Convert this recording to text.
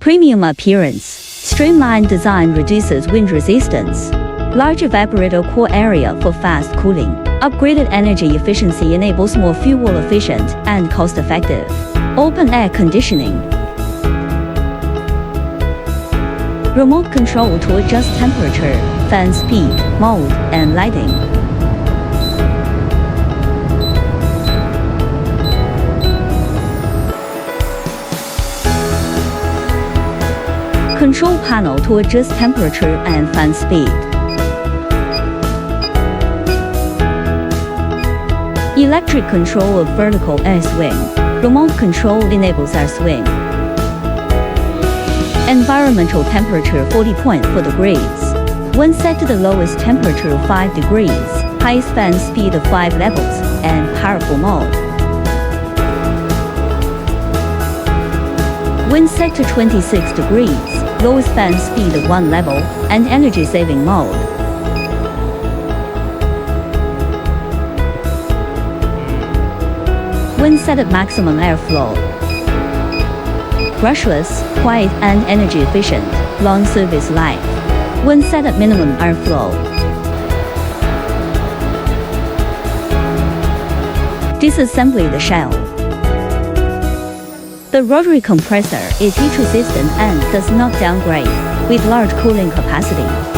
Premium appearance. Streamlined design reduces wind resistance. Large evaporator core area for fast cooling. Upgraded energy efficiency enables more fuel-efficient and cost-effective. Open air conditioning. Remote control to adjust temperature, fan speed, mode, and lighting. Control panel to adjust temperature and fan speed. Electric control of vertical air swing. Remote control enables air swing. Environmental temperature 40.4 degrees. When set to the lowest temperature of 5 degrees, highest fan speed of 5 levels, and powerful mode. When set to 26 degrees, lowest fan speed of 1 level, and energy-saving mode. When set at maximum airflow. Brushless, quiet and energy efficient, long service life. When set at minimum airflow. Disassembly the shell. The rotary compressor is heat resistant and does not downgrade, with large cooling capacity.